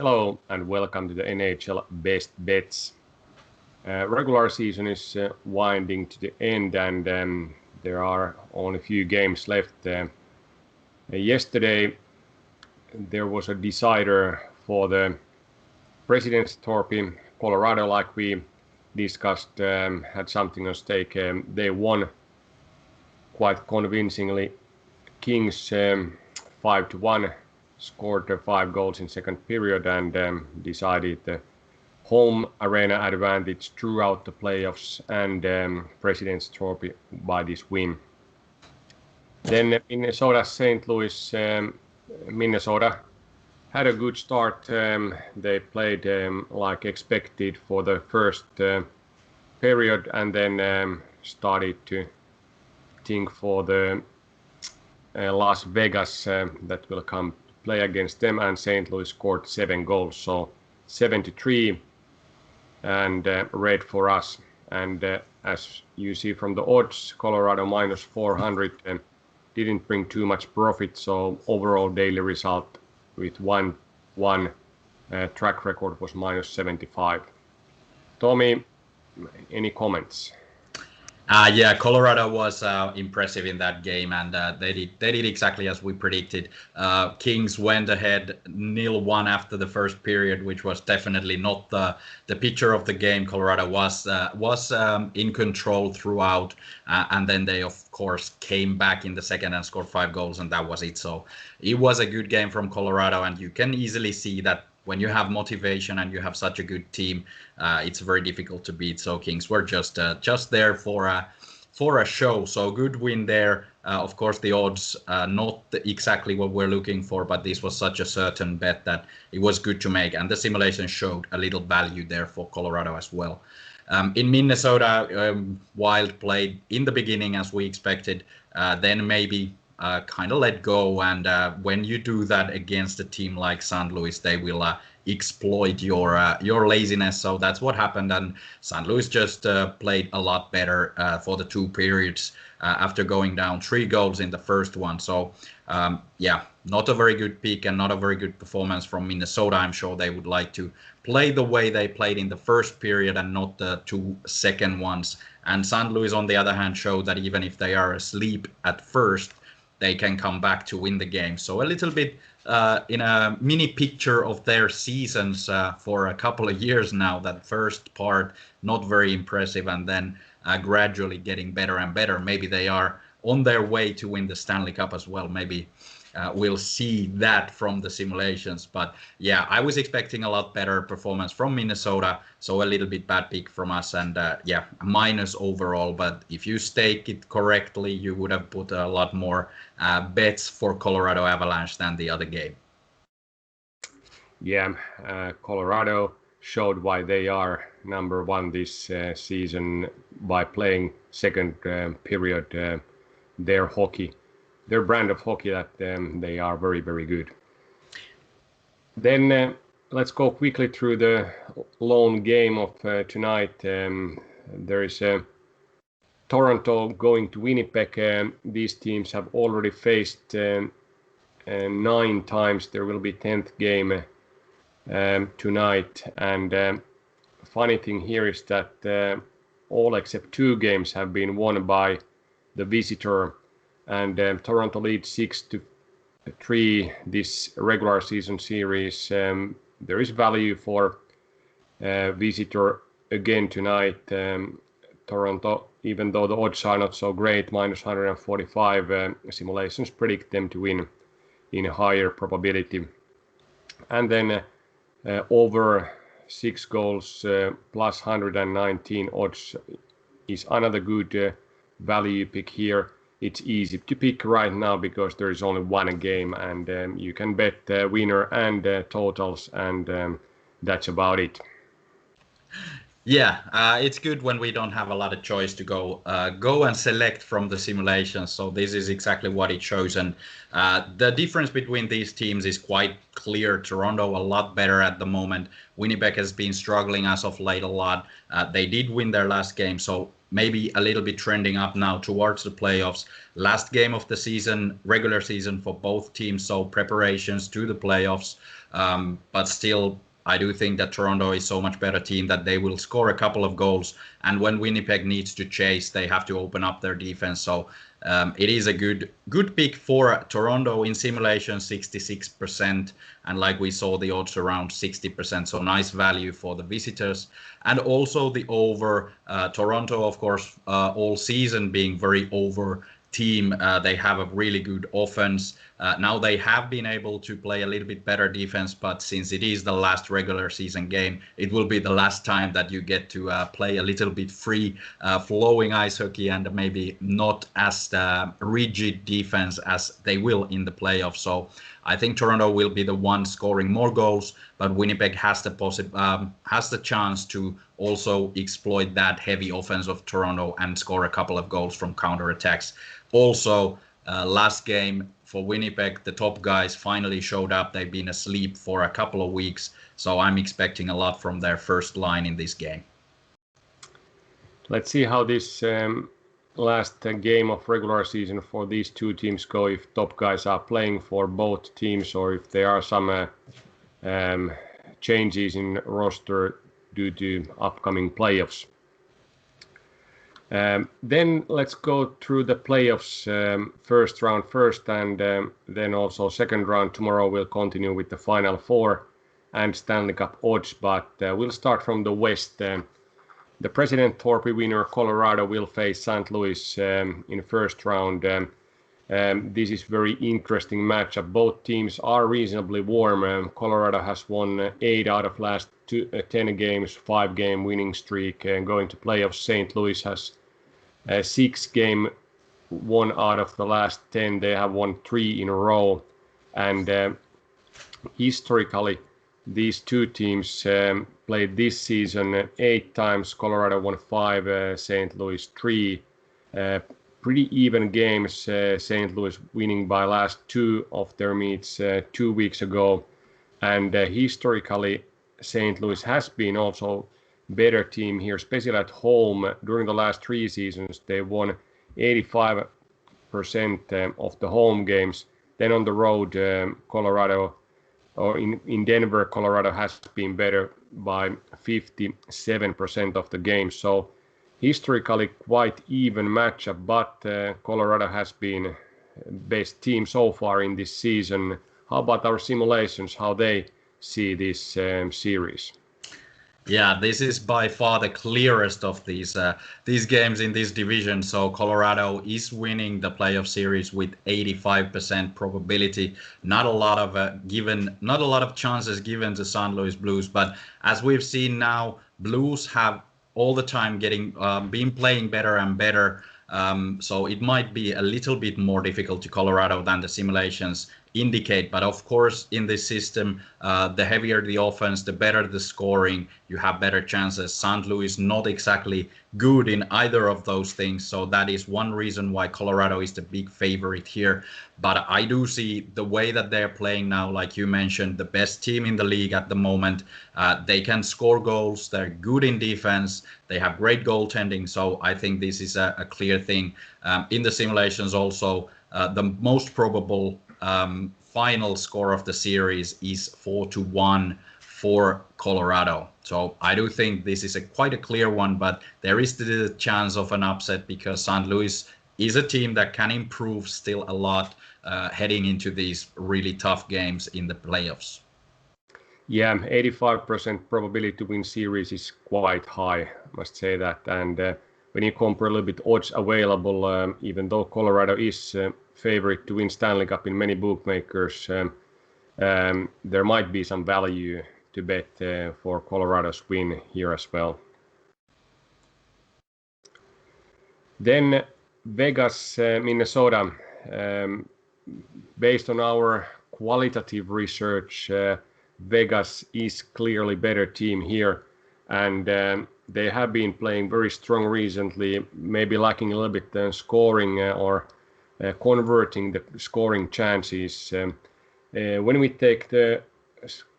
Hello and welcome to the NHL Best Bets. Regular season is winding to the end and there are only a few games left. Yesterday there was a decider for the President's Trophy. Colorado, like we discussed, had something on stake. They won quite convincingly. Kings 5-1. Scored 5 goals in second period and decided the home arena advantage throughout the playoffs and President's Trophy by this win. Then Minnesota, St. Louis, Minnesota had a good start. They played like expected for the first period and then started to think for the Las Vegas that will come play against them, and St. Louis scored 7 goals, so 7-3 and red for us. And as you see from the odds, Colorado minus 400 didn't bring too much profit, so overall daily result with 1-1 track record was minus 75. Tommy, any comments? Yeah, Colorado was impressive in that game, and they did exactly as we predicted. Kings went ahead 0-1 after the first period, which was definitely not the picture of the game. Colorado was in control throughout, and then they of course came back in the second and scored 5 goals, and that was it. So it was a good game from Colorado, and you can easily see that when you have motivation and you have such a good team, it's very difficult to beat. So Kings were just there for a show. So good win there. Of course, the odds not exactly what we're looking for, but this was such a certain bet that it was good to make. And the simulation showed a little value there for Colorado as well. In Minnesota, Wild played in the beginning as we expected, then maybe kind of let go, and when you do that against a team like St. Louis, they will exploit your laziness. So that's what happened, and St. Louis just played a lot better for the 2 periods after going down 3 goals in the first one. So yeah, not a very good pick and not a very good performance from Minnesota. I'm sure they would like to play the way they played in the first period and not the 2 second ones. And St. Louis, on the other hand, showed that even if they are asleep at first, they can come back to win the game. So a little bit in a mini picture of their seasons for a couple of years now, that first part not very impressive and then gradually getting better and better. Maybe they are on their way to win the Stanley Cup as well. Maybe we'll see that from the simulations. But yeah, I was expecting a lot better performance from Minnesota, so a little bit bad pick from us, and yeah, minus overall. But if you stake it correctly, you would have put a lot more bets for Colorado Avalanche than the other game. Yeah, Colorado showed why they are number one this season by playing second period their hockey. Their brand of hockey, that they are very, very good. Then let's go quickly through the lone game of tonight. There is Toronto going to Winnipeg. These teams have already faced 9 times. There will be 10th game tonight. And funny thing here is that all except 2 games have been won by the visitor. And Toronto leads 6-3 this regular season series. There is value for visitor again tonight. Toronto, even though the odds are not so great, minus 145, simulations predict them to win in a higher probability. And then over 6 goals plus 119 odds is another good value pick here. It's easy to pick right now because there is only 1 game, and you can bet winner and totals, and that's about it. Yeah, it's good when we don't have a lot of choice to go and select from the simulations. So this is exactly what it shows, and the difference between these teams is quite clear. Toronto a lot better at the moment. Winnipeg has been struggling as of late a lot. They did win their last game, so maybe a little bit trending up now towards the playoffs. Last game of the season, regular season for both teams, so preparations to the playoffs. But still, I do think that Toronto is so much better team that they will score a couple of goals. And when Winnipeg needs to chase, they have to open up their defense. So it is a good pick for Toronto in simulation, 66%. And like we saw, the odds around 60%. So nice value for the visitors. And also the over. Toronto, of course, all season being very over team. They have a really good offense. Now they have been able to play a little bit better defense, but since it is the last regular season game, it will be the last time that you get to play a little bit free flowing ice hockey and maybe not as rigid defense as they will in the playoffs. So I think Toronto will be the one scoring more goals, but Winnipeg has the chance to also exploit that heavy offense of Toronto and score a couple of goals from counterattacks. Also, last game for Winnipeg, the top guys finally showed up. They've been asleep for a couple of weeks, so I'm expecting a lot from their first line in this game. Let's see how this last game of regular season for these two teams go, if top guys are playing for both teams or if there are some changes in roster due to upcoming playoffs. Then let's go through the playoffs, first round first, and then also second round. Tomorrow we'll continue with the Final Four and Stanley Cup odds, but we'll start from the West. The President Trophy winner Colorado will face St. Louis in first round. This is very interesting matchup. Both teams are reasonably warm. Colorado has won 8 out of last 10 games, 5-game winning streak. Going to playoffs, St. Louis has 6-game, 1 out of the last 10. They have won 3 in a row. And historically, these two teams played this season 8 times. Colorado won 5, St. Louis 3. Pretty even games, St. Louis winning by last 2 of their meets 2 weeks ago. And historically, St. Louis has been also better team here, especially at home. During the last 3 seasons, they won 85% of the home games. Then on the road, Colorado, or in Denver, Colorado has been better by 57% of the games. So historically quite even matchup, but Colorado has been best team so far in this season. How about our simulations, how they see this series? Yeah, this is by far the clearest of these games in this division. So Colorado is winning the playoff series with 85% probability. Not a lot of chances given to St. Louis Blues, but as we've seen now, Blues have all the time been playing better and better. So it might be a little bit more difficult to Colorado than the simulations indicate. But of course, in this system, the heavier the offense, the better the scoring, you have better chances. St. Louis not exactly good in either of those things. So that is one reason why Colorado is the big favorite here. But I do see the way that they're playing now, like you mentioned, the best team in the league at the moment. They can score goals. They're good in defense. They have great goaltending. So I think this is a clear thing. In the simulations also, the most probable final score of the series is 4-1 for Colorado. So I do think this is quite a clear one, but there is the chance of an upset because St. Louis is a team that can improve still a lot heading into these really tough games in the playoffs. Yeah, 85% probability to win series is quite high, I must say that. And when you compare a little bit odds available, even though Colorado is favorite to win Stanley Cup in many bookmakers, there might be some value to bet for Colorado's win here as well. Then Vegas, Minnesota. Based on our qualitative research, Vegas is clearly better team here, and they have been playing very strong recently, maybe lacking a little bit scoring or converting the scoring chances. When we take the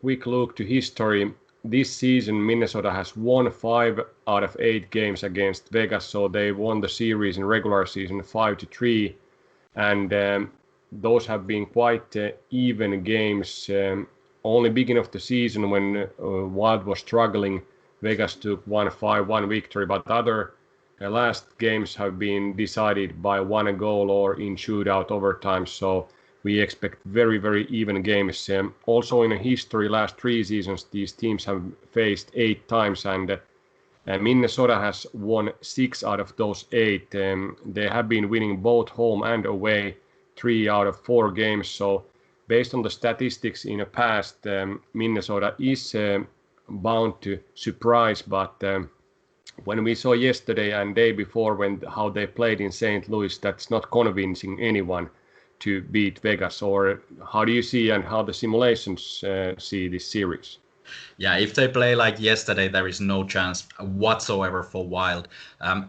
quick look to history, this season Minnesota has won 5 out of 8 games against Vegas, so they won the series in regular season 5-3, and those have been quite even games. Only beginning of the season when Wild was struggling, Vegas took 1-5-1 victory, but other last games have been decided by 1 goal or in shootout overtime, so we expect very, very even games. Also in history, last 3 seasons, these teams have faced 8 times, and Minnesota has won 6 out of those 8. They have been winning both home and away 3 out of 4 games, so based on the statistics in the past, Minnesota is bound to surprise, but when we saw yesterday and day before how they played in St. Louis, that's not convincing anyone to beat Vegas. Or how do you see and how the simulations see this series? Yeah, if they play like yesterday, there is no chance whatsoever for Wild.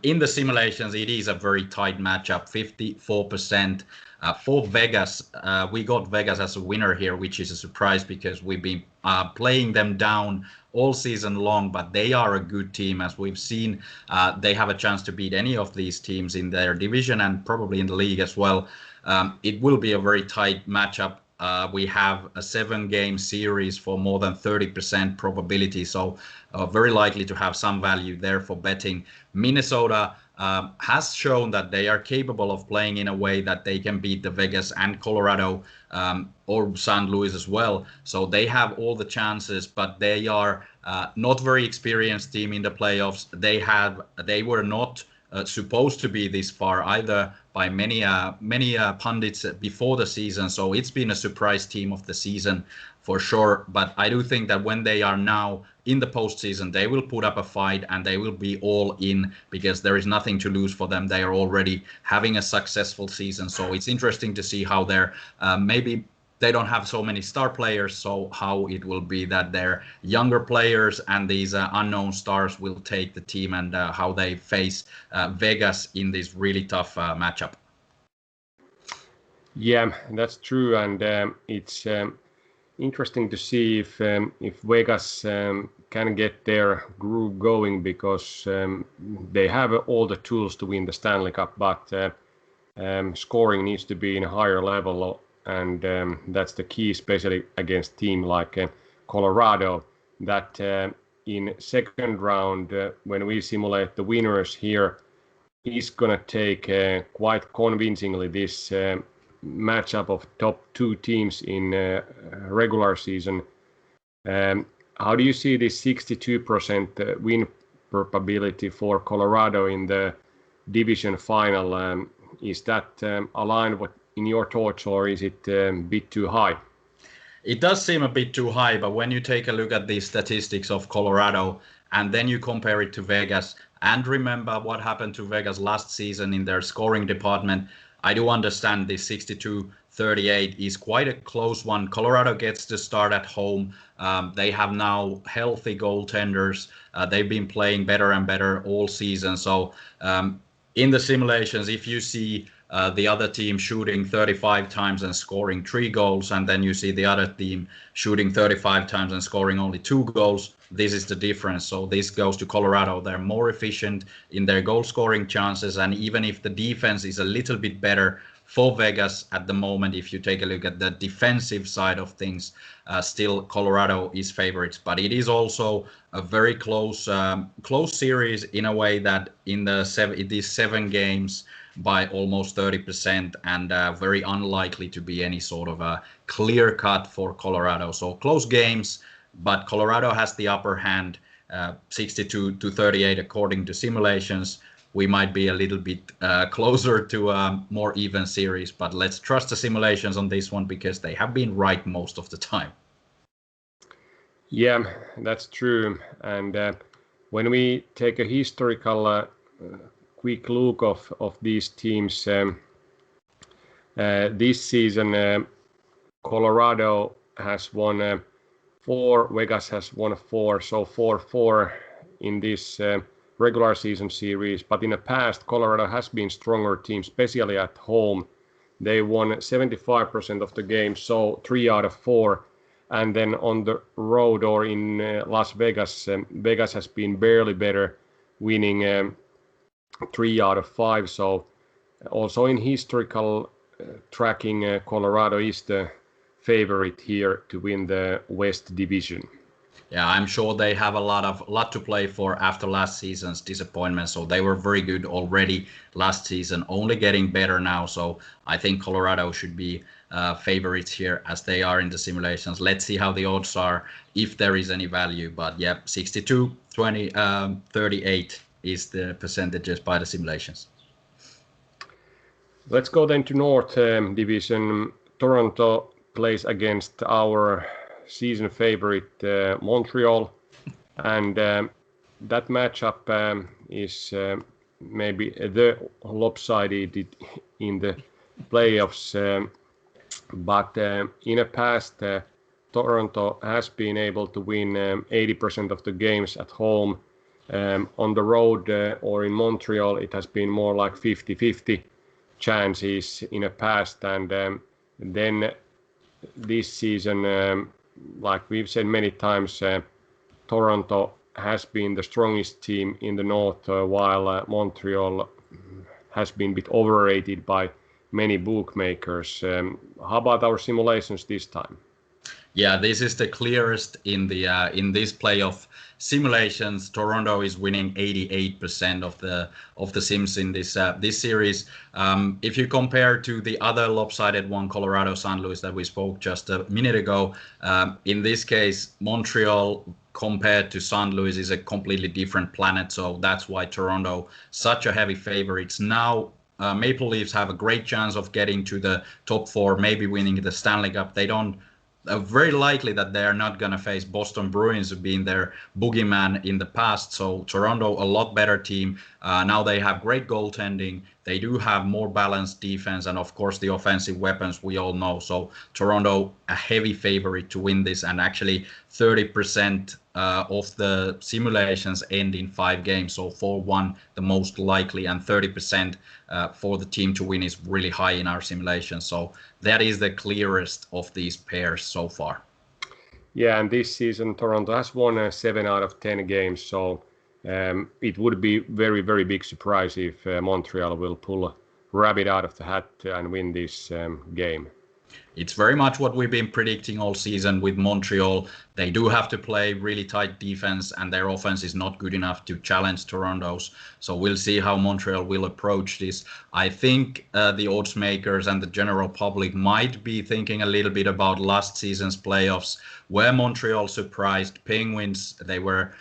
In the simulations, it is a very tight matchup, 54%. For Vegas, we got Vegas as a winner here, which is a surprise because we've been playing them down all season long, but they are a good team. As we've seen, they have a chance to beat any of these teams in their division and probably in the league as well. It will be a very tight matchup. We have a 7-game series for more than 30% probability, so very likely to have some value there for betting. Minnesota has shown that they are capable of playing in a way that they can beat the Vegas and Colorado or St. Louis as well. So they have all the chances, but they are not very experienced team in the playoffs. They were not supposed to be this far either by many pundits before the season. So it's been a surprise team of the season for sure. But I do think that when they are now in the postseason, they will put up a fight and they will be all in because there is nothing to lose for them. They are already having a successful season. So it's interesting to see how they're maybe they don't have so many star players, so how it will be that their younger players and these unknown stars will take the team and how they face Vegas in this really tough matchup. Yeah, that's true, and it's interesting to see if Vegas can get their groove going because they have all the tools to win the Stanley Cup, but scoring needs to be in a higher level. And that's the key, especially against team like Colorado, that in second round, when we simulate the winners here, is going to take quite convincingly this matchup of top 2 teams in regular season. How do you see this 62% win probability for Colorado in the division final? Is that aligned with in your thoughts, or is it a bit too high? It does seem a bit too high, but when you take a look at the statistics of Colorado and then you compare it to Vegas and remember what happened to Vegas last season in their scoring department, I do understand this 62-38 is quite a close one. Colorado gets to start at home. They have now healthy goaltenders. They've been playing better and better all season. So in the simulations, if you see the other team shooting 35 times and scoring 3 goals, and then you see the other team shooting 35 times and scoring only 2 goals, this is the difference. So this goes to Colorado. They're more efficient in their goal scoring chances, and even if the defense is a little bit better for Vegas at the moment, if you take a look at the defensive side of things, still Colorado is favorites. But it is also a very close series in a way that it is 7 games by almost 30% and very unlikely to be any sort of a clear cut for Colorado. So close games, but Colorado has the upper hand, 62-38 according to simulations. We might be a little bit closer to a more even series, but let's trust the simulations on this one because they have been right most of the time. Yeah, that's true. And when we take a historical quick look of these teams this season, Colorado has won 4, Vegas has won 4, so 4-4 in this regular season series. But in the past, Colorado has been stronger team, especially at home. They won 75% of the games, so 3 out of 4. And then on the road or in Las Vegas, Vegas has been barely better, winning 3 out of 5. So also in historical tracking, Colorado is the favorite here to win the West Division. Yeah, I'm sure they have a lot to play for after last season's disappointment. So they were very good already last season, only getting better now. So I think Colorado should be favorites here as they are in the simulations. Let's see how the odds are, if there is any value. But yeah, 62, 20, 38 is the percentages by the simulations. Let's go then to North Division. Toronto plays against our season favorite Montreal, and that matchup is maybe the lopsided in the playoffs, but in the past Toronto has been able to win 80% of the games at home. On the road or in Montreal it has been more like 50-50 chances in the past, and then this season, like we've said many times, Toronto has been the strongest team in the North, while Montreal has been a bit overrated by many bookmakers. How about our simulations this time? Yeah, this is the clearest in the in this playoff simulations. Toronto is winning 88% of the sims in this series. If you compare to the other lopsided one, Colorado St. Louis, that we spoke just a minute ago, in this case, Montreal compared to St. Louis is a completely different planet. So that's why Toronto such a heavy favorites now. Maple Leafs have a great chance of getting to the top 4, maybe winning the Stanley Cup. They don't. Very likely that they are not going to face Boston Bruins, who've been their boogeyman in the past. So Toronto, a lot better team. Now they have great goaltending. They do have more balanced defense, and of course the offensive weapons we all know. So Toronto, a heavy favorite to win this, and actually 30% of the simulations end in 5 games. So 4-1 the most likely, and 30% for the team to win is really high in our simulations. So that is the clearest of these pairs so far. Yeah, and this season Toronto has won 7 out of 10 games. So it would be very, very big surprise if Montreal will pull a rabbit out of the hat and win this game. It's very much what we've been predicting all season with Montreal. They do have to play really tight defense, and their offense is not good enough to challenge Toronto's. So we'll see how Montreal will approach this. I think the odds makers and the general public might be thinking a little bit about last season's playoffs, where Montreal surprised Penguins. They were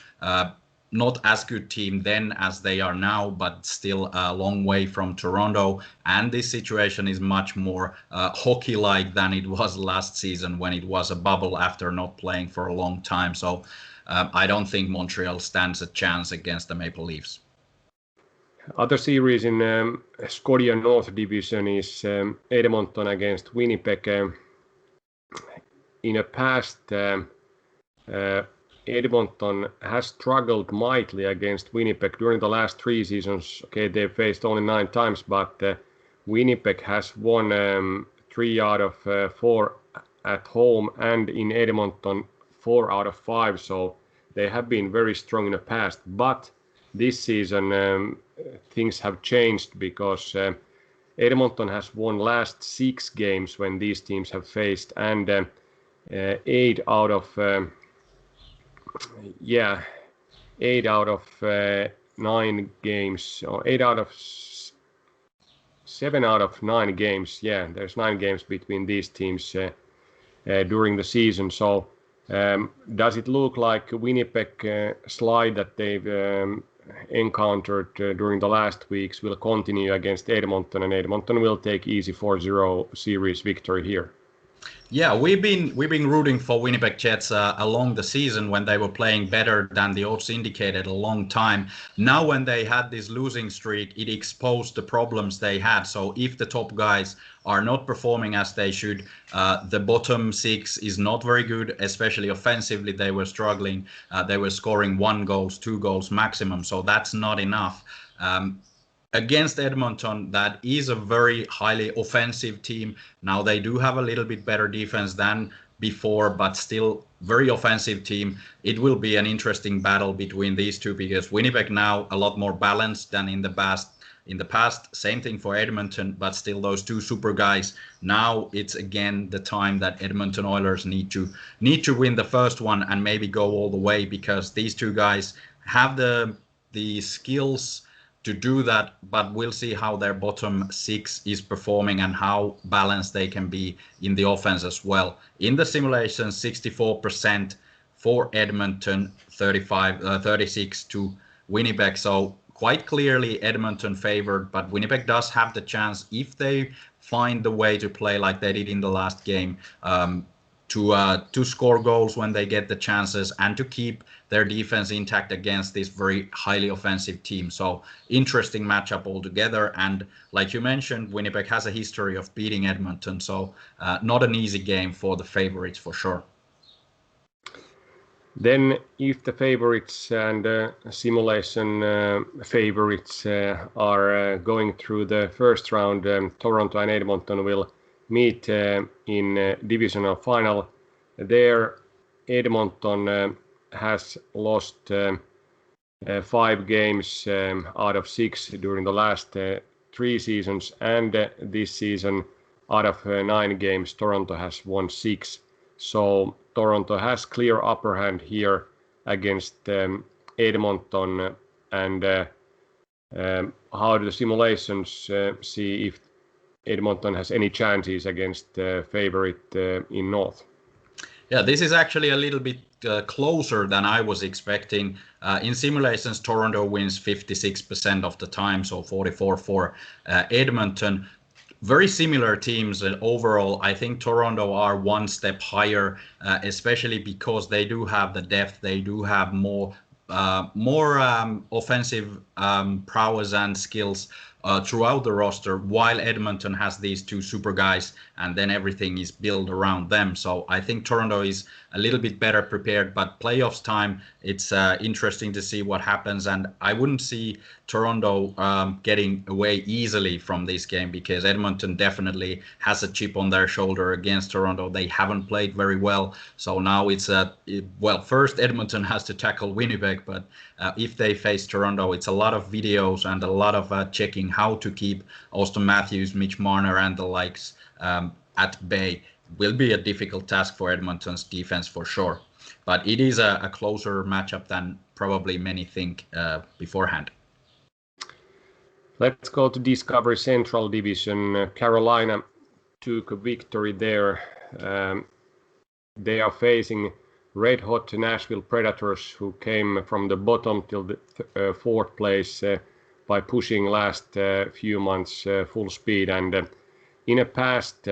not as good team then as they are now, but still a long way from Toronto. And this situation is much more hockey-like than it was last season, when it was a bubble after not playing for a long time. So I don't think Montreal stands a chance against the Maple Leafs. Other series in Scotia North Division is Edmonton against Winnipeg. In the past, Edmonton has struggled mightily against Winnipeg during the last 3 seasons. Okay, they faced only 9 times, but Winnipeg has won 3 out of 4 at home, and in Edmonton 4 out of 5. So they have been very strong in the past. But this season things have changed, because Edmonton has won last 6 games when these teams have faced, and 8 out of 9 games, or 8 out of 7 out of 9 games. Yeah, there's 9 games between these teams during the season. So does it look like Winnipeg slide that they've encountered during the last weeks will continue against Edmonton, and Edmonton will take easy 4-0 series victory here? Yeah, we've been rooting for Winnipeg Jets along the season, when they were playing better than the odds indicated a long time. Now when they had this losing streak, it exposed the problems they had. So if the top guys are not performing as they should, the bottom 6 is not very good, especially offensively. They were struggling. They were scoring 1 goal, 2 goals maximum. So that's not enough. Against Edmonton, that is a very highly offensive team. Now they do have a little bit better defense than before, but still very offensive team. It will be an interesting battle between these two because Winnipeg now a lot more balanced than in the past. Same thing for Edmonton, but still those two super guys. Now it's again the time that Edmonton Oilers need to win the first one and maybe go all the way, because these two guys have the skills to do that, but we'll see how their bottom six is performing and how balanced they can be in the offense as well. In the simulation, 64% for Edmonton, 36 to Winnipeg. So quite clearly Edmonton favored, but Winnipeg does have the chance, if they find the way to play like they did in the last game, to score goals when they get the chances and to keep their defense intact against this very highly offensive team. So interesting matchup altogether. And like you mentioned, Winnipeg has a history of beating Edmonton. So not an easy game for the favorites for sure. Then if the favorites and simulation favorites are going through the first round, Toronto and Edmonton will meet in divisional final. There, Edmonton has lost 5 games out of 6 during the last 3 seasons, and this season out of 9 games, Toronto has won 6. So Toronto has clear upper hand here against Edmonton. And how do the simulations see if Edmonton has any chances against the favorite in North? Yeah, this is actually a little bit closer than I was expecting. In simulations, Toronto wins 56% of the time, so 44 for Edmonton. Very similar teams overall. I think Toronto are one step higher, especially because they do have the depth. They do have more offensive prowess and skills throughout the roster, while Edmonton has these two super guys, and then everything is built around them. So I think Toronto is a little bit better prepared, but playoffs time, it's interesting to see what happens. And I wouldn't see Toronto getting away easily from this game, because Edmonton definitely has a chip on their shoulder against Toronto. They haven't played very well. So now it's first Edmonton has to tackle Winnipeg, but if they face Toronto, it's a lot of videos and a lot of checking how to keep Auston Matthews, Mitch Marner and the likes at bay. Will be a difficult task for Edmonton's defense for sure. But it is a closer matchup than probably many think beforehand. Let's go to Discovery Central Division. Carolina took a victory there. They are facing red-hot Nashville Predators, who came from the bottom till the 4th place by pushing last few months full speed. And in the past,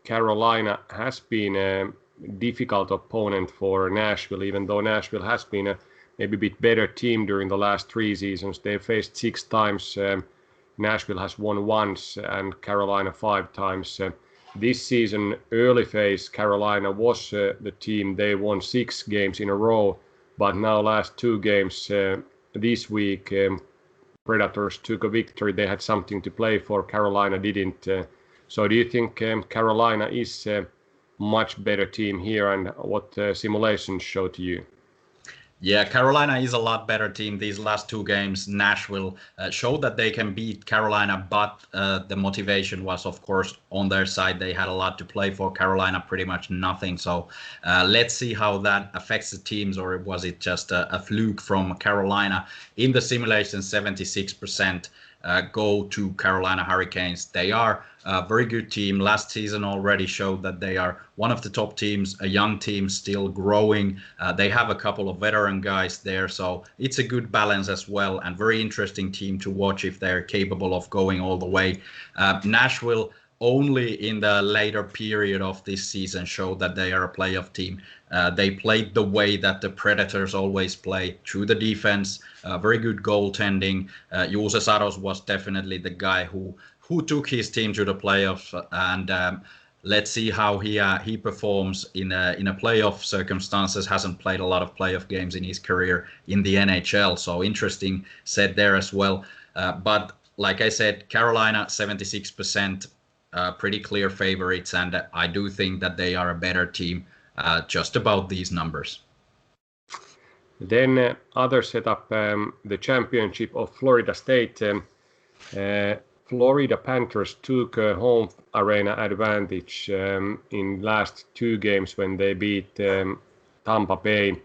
Carolina has been a difficult opponent for Nashville, even though Nashville has been a maybe a bit better team during the last 3 seasons. They faced 6 times. Nashville has won once and Carolina 5 times. This season, early phase, Carolina was the team. They won 6 games in a row, but now last 2 games this week, Predators took a victory. They had something to play for. Carolina didn't. So do you think Carolina is a much better team here, and what simulations show to you? Yeah, Carolina is a lot better team. These last 2 games, Nashville showed that they can beat Carolina, but the motivation was, of course, on their side. They had a lot to play for. Carolina pretty much nothing. So let's see how that affects the teams, or was it just a fluke from Carolina? In the simulation, 76% go to Carolina Hurricanes. They are a very good team. Last season already showed that they are one of the top teams, a young team still growing. They have a couple of veteran guys there, so it's a good balance as well, and very interesting team to watch if they're capable of going all the way. Nashville only in the later period of this season showed that they are a playoff team. They played the way that the Predators always play, through the defense, very good goaltending. Juuse Saros was definitely the guy who took his team to the playoffs, and let's see how he performs in a playoff circumstances. Hasn't played a lot of playoff games in his career in the NHL, so interesting set there as well. But like I said, Carolina 76%. pretty clear favorites, and I do think that they are a better team just about these numbers. Then others set up the championship of Florida State. Florida Panthers took a home arena advantage in last 2 games when they beat Tampa Bay.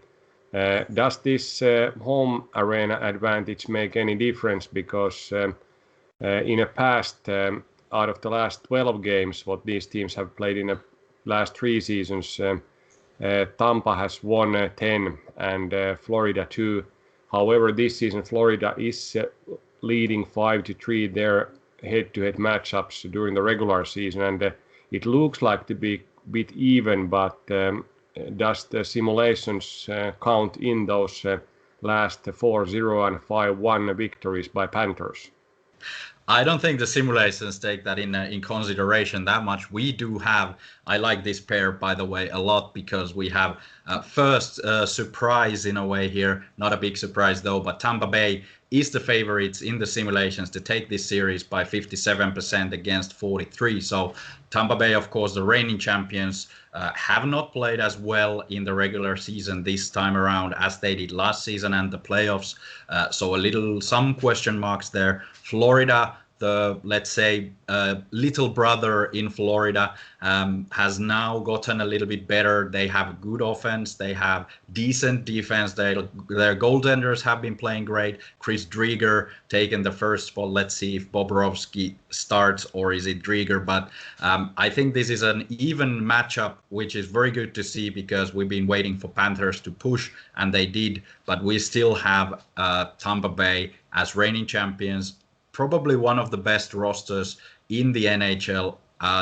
Does this home arena advantage make any difference? Because in the past, out of the last 12 games, what these teams have played in the last 3 seasons, Tampa has won 10 and Florida 2. However, this season Florida is leading 5-3 their head-to-head matchups during the regular season, and it looks like to be a bit even, but does the simulations count in those last 4-0 and 5-1 victories by Panthers? I don't think the simulations take that in consideration that much. We do have, I like this pair, by the way, a lot, because we have first surprise in a way here, not a big surprise though, but Tampa Bay is the favorites in the simulations to take this series by 57% against 43. So Tampa Bay, of course, the reigning champions, have not played as well in the regular season this time around as they did last season and the playoffs. So some question marks there. Florida, the, let's say, little brother in Florida, has now gotten a little bit better. They have good offense. They have decent defense. Their goaltenders have been playing great. Chris Driedger taken the first spot. Let's see if Bobrovsky starts or is it Driedger. But I think this is an even matchup, which is very good to see, because we've been waiting for Panthers to push, and they did. But we still have Tampa Bay as reigning champions, probably one of the best rosters in the NHL,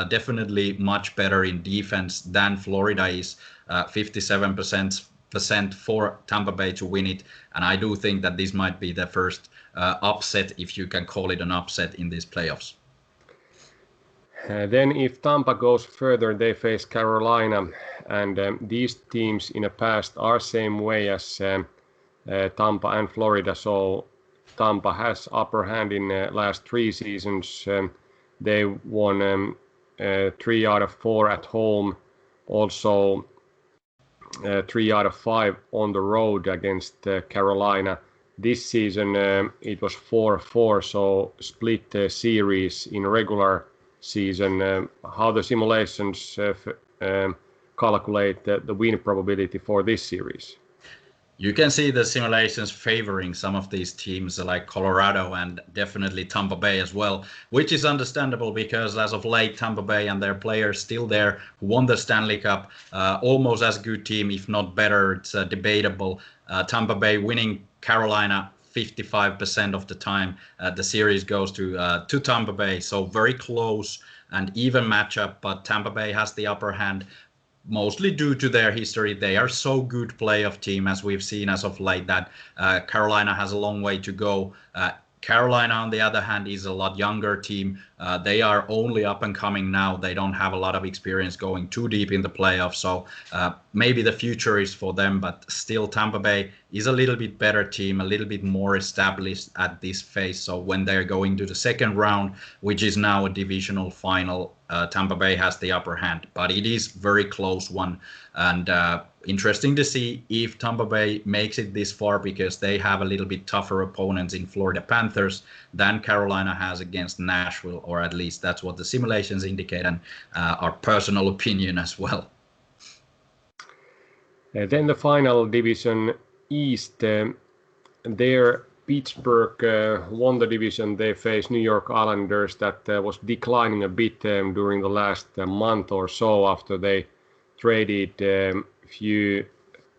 definitely much better in defense than Florida is, 57% for Tampa Bay to win it. And I do think that this might be the first upset, if you can call it an upset, in these playoffs. Then if Tampa goes further, they face Carolina, and these teams in the past are same way as Tampa and Florida, so Tampa has upper hand in last 3 seasons. They won 3 out of 4 at home, also 3 out of 5 on the road against Carolina. This season it was 4-4, so split series in regular season. How the simulations calculate the win probability for this series? You can see the simulations favoring some of these teams like Colorado and definitely Tampa Bay as well, which is understandable because as of late, Tampa Bay and their players still there who won the Stanley Cup, almost as good team, if not better. It's debatable. Tampa Bay winning Carolina 55% of the time. The series goes to Tampa Bay, so very close and even matchup, but Tampa Bay has the upper hand. Mostly due to their history. They are so good playoff team, as we've seen as of late, that Carolina has a long way to go. Carolina, on the other hand, is a lot younger team. They are only up and coming now. They don't have a lot of experience going too deep in the playoffs. So maybe the future is for them, but still Tampa Bay is a little bit better team, a little bit more established at this phase. So when they're going to the second round, which is now a divisional final, Tampa Bay has the upper hand, but it is very close one. And interesting to see if Tampa Bay makes it this far, because they have a little bit tougher opponents in Florida Panthers than Carolina has against Nashville, or at least that's what the simulations indicate, and our personal opinion as well. Then the final division East, there Pittsburgh won the division. They faced New York Islanders that was declining a bit during the last month or so after they traded a few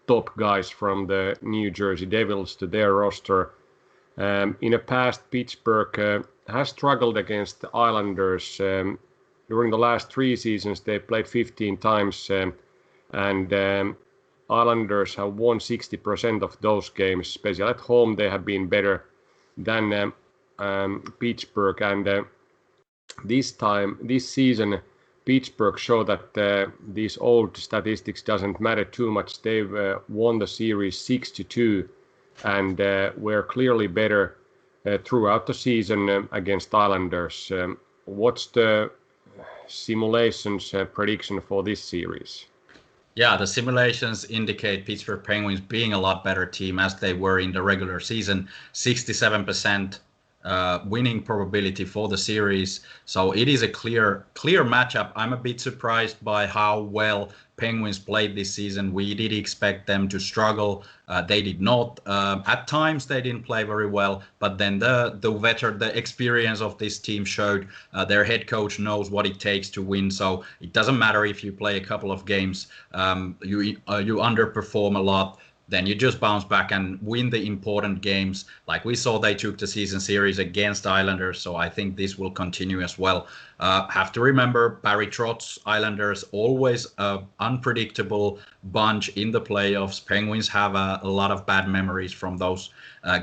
top guys from the New Jersey Devils to their roster. In the past, Pittsburgh has struggled against the Islanders. During the last 3 seasons, they played 15 times, and Islanders have won 60% of those games. Especially at home, they have been better than Pittsburgh. And this season, Pittsburgh showed that these old statistics doesn't matter too much. They've won the series 6-2, and were clearly better throughout the season against Islanders. What's the simulations prediction for this series? Yeah, the simulations indicate Pittsburgh Penguins being a lot better team as they were in the regular season. 67% winning probability for the series. So it is a clear matchup. I'm a bit surprised by how well Penguins played this season. We did expect them to struggle. They did not. At times they didn't play very well, but then the experience of this team showed. Their head coach knows what it takes to win. So it doesn't matter if you play a couple of games, you underperform a lot. Then you just bounce back and win the important games. Like we saw, they took the season series against Islanders, so I think this will continue as well. Have to remember, Barry Trotz's Islanders, always an unpredictable bunch in the playoffs. Penguins have a lot of bad memories from those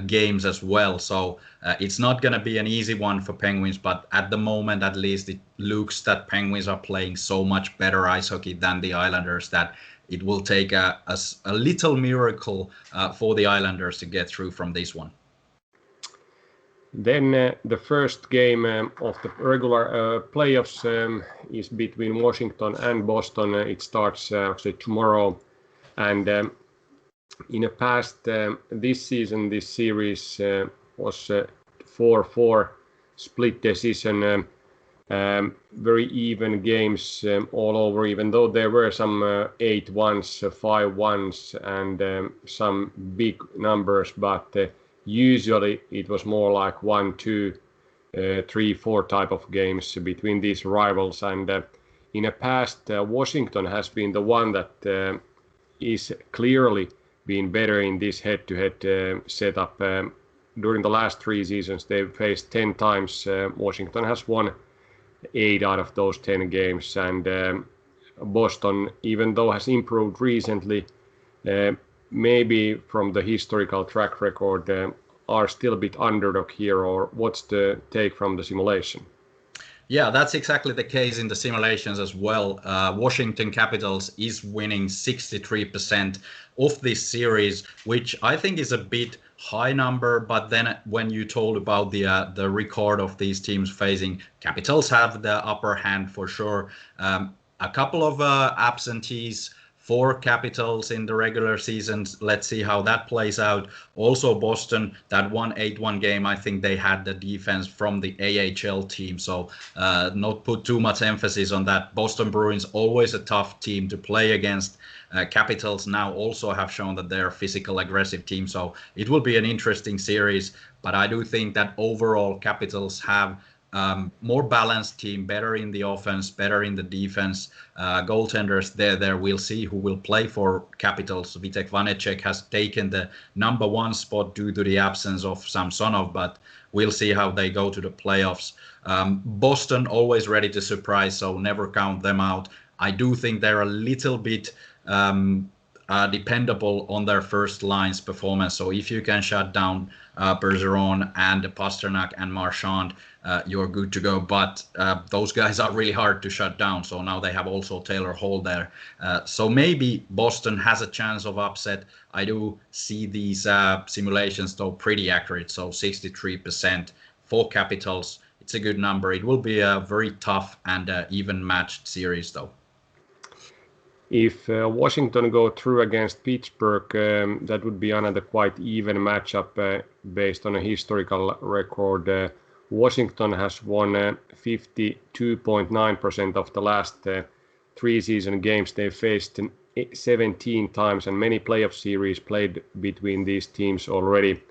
games as well. So it's not going to be an easy one for Penguins, but at the moment, at least, it looks that Penguins are playing so much better ice hockey than the Islanders that it will take a little miracle for the Islanders to get through from this one. Then the first game of the regular playoffs is between Washington and Boston. It starts actually tomorrow. And in the past, this season, this series was 4-4 split decision. Very even games all over, even though there were some 8-1s, 5-1s, and some big numbers, but usually it was more like 1-2, 3-4 type of games between these rivals. And in the past, Washington has been the one that is clearly been better in this head-to-head setup. During the last 3 seasons, they've faced 10 times. Washington has won 8 out of those 10 games, and Boston, even though has improved recently, maybe from the historical track record, are still a bit underdog here. Or what's the take from the simulation? Yeah, that's exactly the case in the simulations as well. Washington Capitals is winning 63% of this series, which I think is a bit high number. But then when you told about the record of these teams facing, Capitals have the upper hand for sure. A couple of absentees for Capitals in the regular seasons. Let's see how that plays out. Also, Boston, that 8-1 game, I think they had the defense from the AHL team. So not put too much emphasis on that. Boston Bruins, always a tough team to play against. Capitals now also have shown that they're a physical, aggressive team. So it will be an interesting series. But I do think that overall Capitals have more balanced team, better in the offense, better in the defense. Goaltenders there. We'll see who will play for Capitals. Vitek Vanecek has taken the number 1 spot due to the absence of Samsonov, but we'll see how they go to the playoffs. Boston always ready to surprise, so never count them out. I do think they're a little bit dependable on their first line's performance. So if you can shut down Bergeron and Pasternak and Marchand, you're good to go. But those guys are really hard to shut down. So now they have also Taylor Hall there. So maybe Boston has a chance of upset. I do see these simulations though pretty accurate. So 63% for Capitals. It's a good number. It will be a very tough and even matched series though. If Washington go through against Pittsburgh, that would be another quite even matchup based on a historical record. Washington has won 52.9% of the last 3 season games. They faced 17 times, and many playoff series played between these teams already.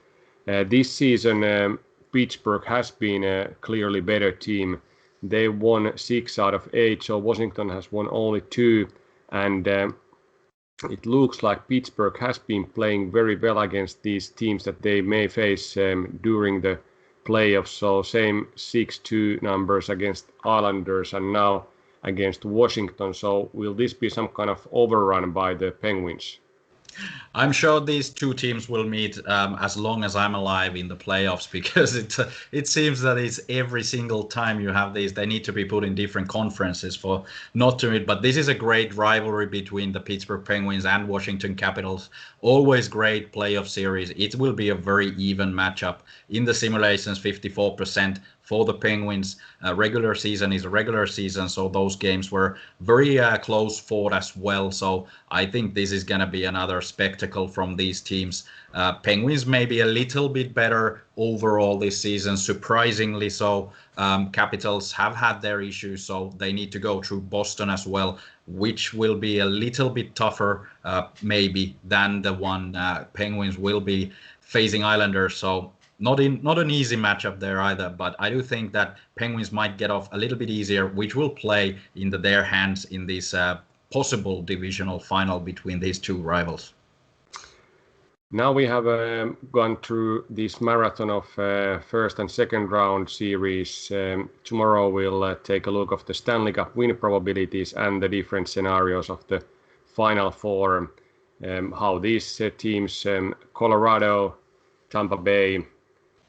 This season, Pittsburgh has been a clearly better team. They won 6 out of 8, so Washington has won only 2. And it looks like Pittsburgh has been playing very well against these teams that they may face during the playoffs. So same 6-2 numbers against Islanders and now against Washington. So will this be some kind of overrun by the Penguins? I'm sure these two teams will meet as long as I'm alive in the playoffs, because it seems that it's every single time you have these, they need to be put in different conferences for not to meet. But this is a great rivalry between the Pittsburgh Penguins and Washington Capitals. Always great playoff series. It will be a very even matchup. In the simulations, 54% for the Penguins. Regular season is a regular season, so those games were very close fought as well. So I think this is going to be another spectacle from these teams. Penguins maybe a little bit better overall this season, surprisingly so. Capitals have had their issues, so they need to go through Boston as well, which will be a little bit tougher maybe than the one Penguins will be facing Islanders. So not an easy matchup there either, but I do think that Penguins might get off a little bit easier, which will play into their hands in this possible divisional final between these two rivals. Now we have gone through this marathon of first and second round series. Tomorrow we'll take a look at the Stanley Cup win probabilities and the different scenarios of the Final Four. How these teams, Colorado, Tampa Bay,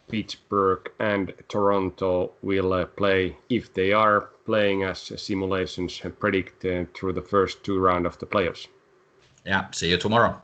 Pittsburgh and Toronto will play, if they are playing as simulations predict through the first two rounds of the playoffs. Yeah, see you tomorrow.